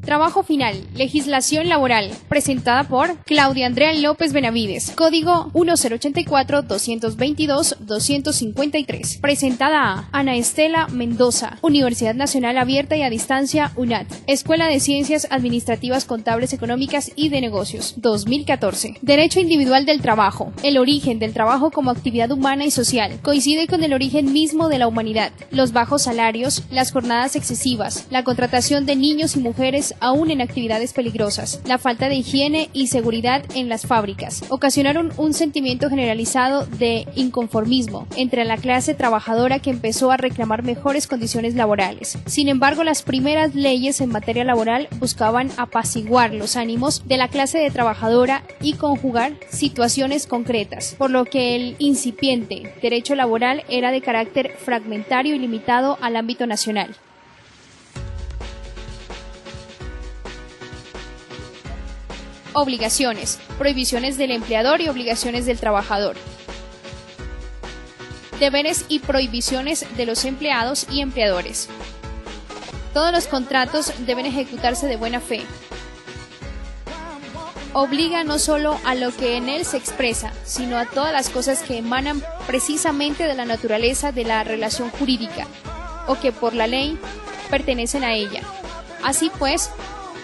Trabajo final, legislación laboral, presentada por Claudia Andrea López Benavides, código 1084-222-253, presentada a Ana Estela Mendoza, Universidad Nacional Abierta y a Distancia UNAD, Escuela de Ciencias Administrativas Contables Económicas y de Negocios, 2014. Derecho individual del trabajo. El origen del trabajo como actividad humana y social coincide con el origen mismo de la humanidad. Los bajos salarios, las jornadas excesivas, la contratación de niños y mujeres aún en actividades peligrosas, la falta de higiene y seguridad en las fábricas, ocasionaron un sentimiento generalizado de inconformismo entre la clase trabajadora que empezó a reclamar mejores condiciones laborales. Sin embargo, las primeras leyes en materia laboral buscaban apaciguar los ánimos de la clase de trabajadora y conjugar situaciones concretas, por lo que el incipiente derecho laboral era de carácter fragmentario y limitado al ámbito nacional. Obligaciones, prohibiciones del empleador y obligaciones del trabajador. Deberes y prohibiciones de los empleados y empleadores. Todos los contratos deben ejecutarse de buena fe. Obliga no solo a lo que en él se expresa, sino a todas las cosas que emanan precisamente de la naturaleza de la relación jurídica, o que por la ley pertenecen a ella. Así pues,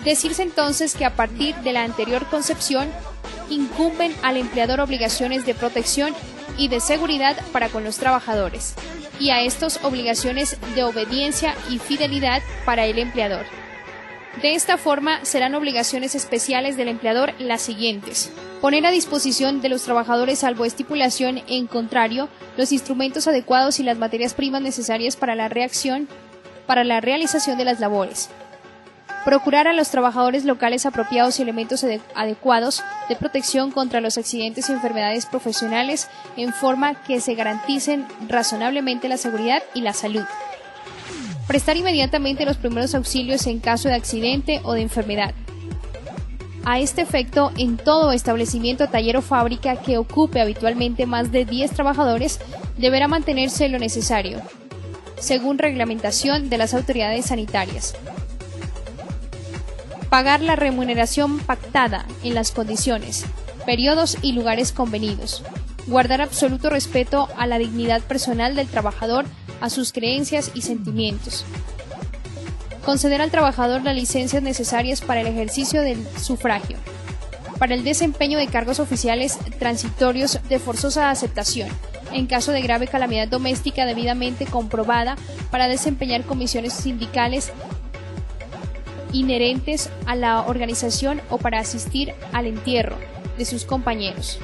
decirse entonces que a partir de la anterior concepción incumben al empleador obligaciones de protección y de seguridad para con los trabajadores, y a estos obligaciones de obediencia y fidelidad para el empleador. De esta forma serán obligaciones especiales del empleador las siguientes: poner a disposición de los trabajadores, salvo estipulación en contrario, los instrumentos adecuados y las materias primas necesarias para la realización de las labores. Procurar a los trabajadores locales apropiados y elementos adecuados de protección contra los accidentes y enfermedades profesionales en forma que se garanticen razonablemente la seguridad y la salud. Prestar inmediatamente los primeros auxilios en caso de accidente o de enfermedad. A este efecto, en todo establecimiento, taller o fábrica que ocupe habitualmente más de 10 trabajadores, deberá mantenerse lo necesario, según reglamentación de las autoridades sanitarias. Pagar la remuneración pactada en las condiciones, periodos y lugares convenidos. Guardar absoluto respeto a la dignidad personal del trabajador, a sus creencias y sentimientos. Conceder al trabajador las licencias necesarias para el ejercicio del sufragio, para el desempeño de cargos oficiales transitorios de forzosa aceptación, en caso de grave calamidad doméstica debidamente comprobada, para desempeñar comisiones sindicales inherentes a la organización o para asistir al entierro de sus compañeros,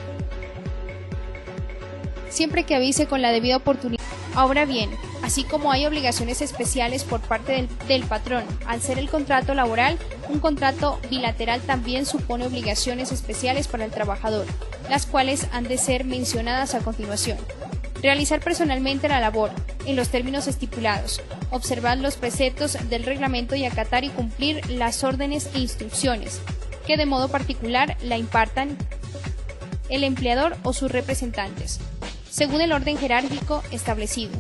siempre que avise con la debida oportunidad. Ahora bien, así como hay obligaciones especiales por parte del patrón, al ser el contrato laboral, un contrato bilateral también supone obligaciones especiales para el trabajador, las cuales han de ser mencionadas a continuación. Realizar personalmente la labor, en los términos estipulados, observar los preceptos del reglamento y acatar y cumplir las órdenes e instrucciones, que de modo particular la impartan el empleador o sus representantes, según el orden jerárquico establecido.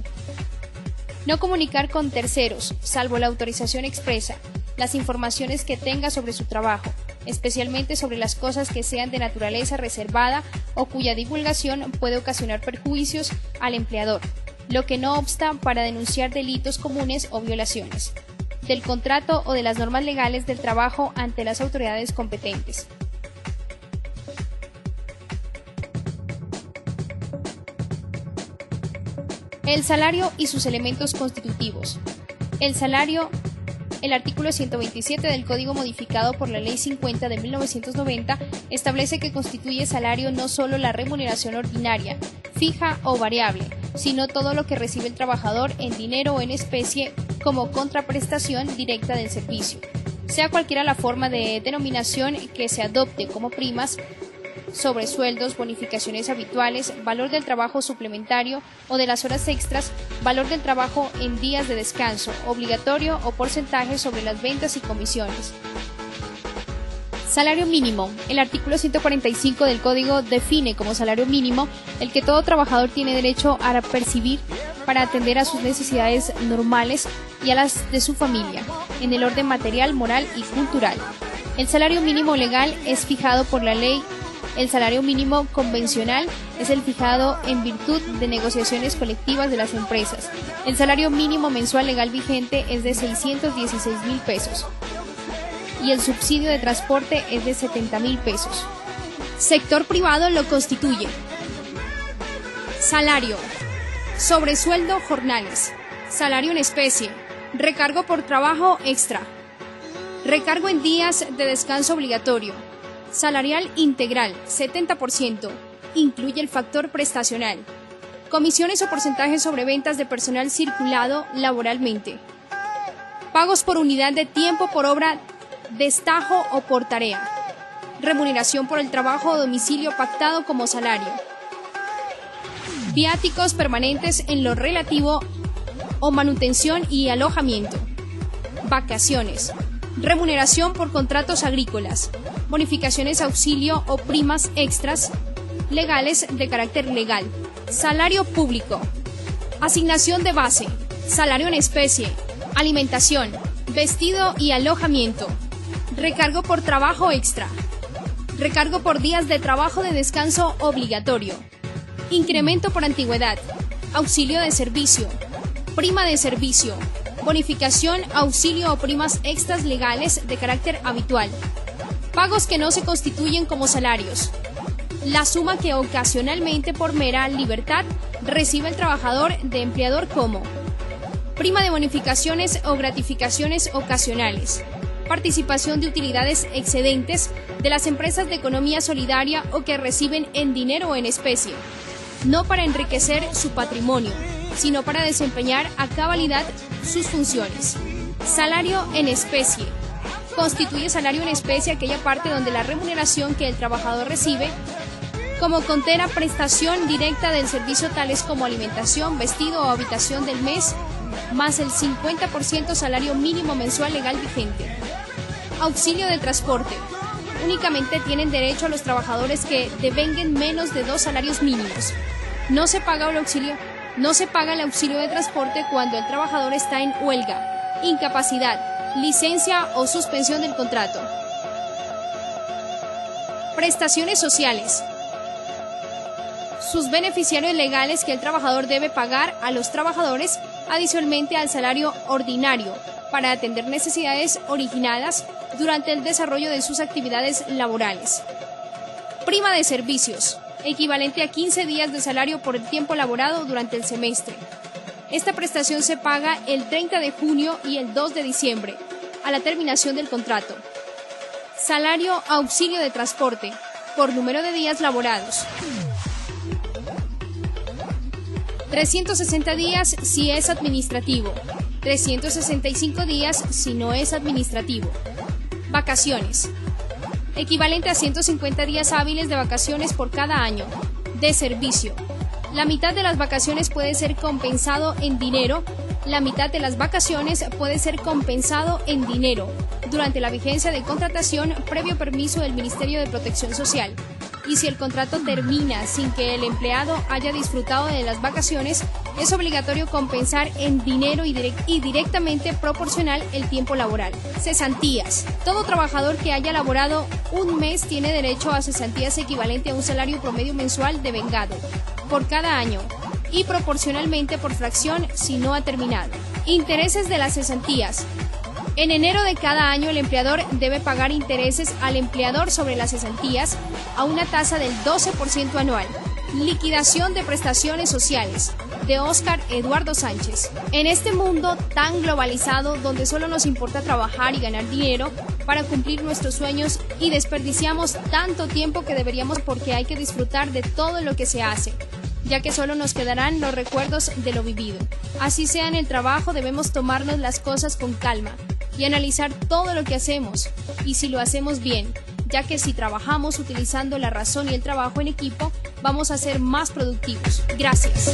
No comunicar con terceros, salvo la autorización expresa, las informaciones que tenga sobre su trabajo, especialmente sobre las cosas que sean de naturaleza reservada o cuya divulgación puede ocasionar perjuicios al empleador, lo que no obsta para denunciar delitos comunes o violaciones del contrato o de las normas legales del trabajo ante las autoridades competentes. El salario y sus elementos constitutivos. El salario. El artículo 127 del Código modificado por la Ley 50 de 1990 establece que constituye salario no solo la remuneración ordinaria, fija o variable, sino todo lo que recibe el trabajador en dinero o en especie como contraprestación directa del servicio, sea cualquiera la forma de denominación que se adopte, como primas, sobresueldos, bonificaciones habituales, valor del trabajo suplementario o de las horas extras, valor del trabajo en días de descanso, obligatorio o porcentaje sobre las ventas y comisiones. Salario mínimo. El artículo 145 del Código define como salario mínimo el que todo trabajador tiene derecho a percibir para atender a sus necesidades normales y a las de su familia, en el orden material, moral y cultural. El salario mínimo legal es fijado por la ley. El salario mínimo convencional es el fijado en virtud de negociaciones colectivas de las empresas. El salario mínimo mensual legal vigente es de 616.000 pesos y el subsidio de transporte es de 70.000 pesos. Sector privado lo constituye: salario, sobresueldo jornales, salario en especie, recargo por trabajo extra, recargo en días de descanso obligatorio, salarial integral, 70%, incluye el factor prestacional, comisiones o porcentajes sobre ventas de personal circulado laboralmente, pagos por unidad de tiempo por obra, destajo o por tarea, remuneración por el trabajo a domicilio pactado como salario, viáticos permanentes en lo relativo o manutención y alojamiento, vacaciones, remuneración por contratos agrícolas, bonificaciones auxilio o primas extras legales de carácter legal, salario público, asignación de base, salario en especie, alimentación, vestido y alojamiento, recargo por trabajo extra, recargo por días de trabajo de descanso obligatorio, incremento por antigüedad, auxilio de servicio, prima de servicio, bonificación, auxilio o primas extras legales de carácter habitual, pagos que no se constituyen como salarios, la suma que ocasionalmente por mera libertad recibe el trabajador de empleador como prima de bonificaciones o gratificaciones ocasionales, participación de utilidades excedentes de las empresas de economía solidaria o que reciben en dinero o en especie, no para enriquecer su patrimonio, sino para desempeñar a cabalidad sus funciones. Salario en especie. Constituye salario en especie aquella parte donde la remuneración que el trabajador recibe como contera prestación directa del servicio tales como alimentación, vestido o habitación del mes, más el 50% salario mínimo mensual legal vigente. Auxilio de transporte. Únicamente tienen derecho a los trabajadores que devenguen menos de 2 salarios mínimos. No se paga el auxilio de transporte cuando el trabajador está en huelga, incapacidad, licencia o suspensión del contrato. Prestaciones sociales. Sus beneficiarios legales que el trabajador debe pagar a los trabajadores adicionalmente al salario ordinario para atender necesidades originadas durante el desarrollo de sus actividades laborales. Prima de servicios, equivalente a 15 días de salario por el tiempo laborado durante el semestre. Esta prestación se paga el 30 de junio y el 2 de diciembre, a la terminación del contrato. Salario auxilio de transporte, por número de días laborados. 360 días si es administrativo, 365 días si no es administrativo. Vacaciones. Equivalente a 150 días hábiles de vacaciones por cada año. De servicio. La mitad de las vacaciones puede ser compensado en dinero. La mitad de las vacaciones puede ser compensado en dinero durante la vigencia de contratación previo permiso del Ministerio de Protección Social. Y si el contrato termina sin que el empleado haya disfrutado de las vacaciones, es obligatorio compensar en dinero y directamente proporcional el tiempo laboral. Cesantías. Todo trabajador que haya laborado un mes tiene derecho a cesantías equivalente a un salario promedio mensual devengado por cada año y proporcionalmente por fracción si no ha terminado. Intereses de las cesantías. En enero de cada año el empleador debe pagar intereses al empleador sobre las cesantías a una tasa del 12% anual. Liquidación de prestaciones sociales, de Óscar Eduardo Sánchez. En este mundo tan globalizado donde solo nos importa trabajar y ganar dinero para cumplir nuestros sueños y desperdiciamos tanto tiempo que deberíamos porque hay que disfrutar de todo lo que se hace, ya que solo nos quedarán los recuerdos de lo vivido. Así sea en el trabajo, debemos tomarnos las cosas con calma y analizar todo lo que hacemos y si lo hacemos bien, ya que si trabajamos utilizando la razón y el trabajo en equipo, vamos a ser más productivos. Gracias.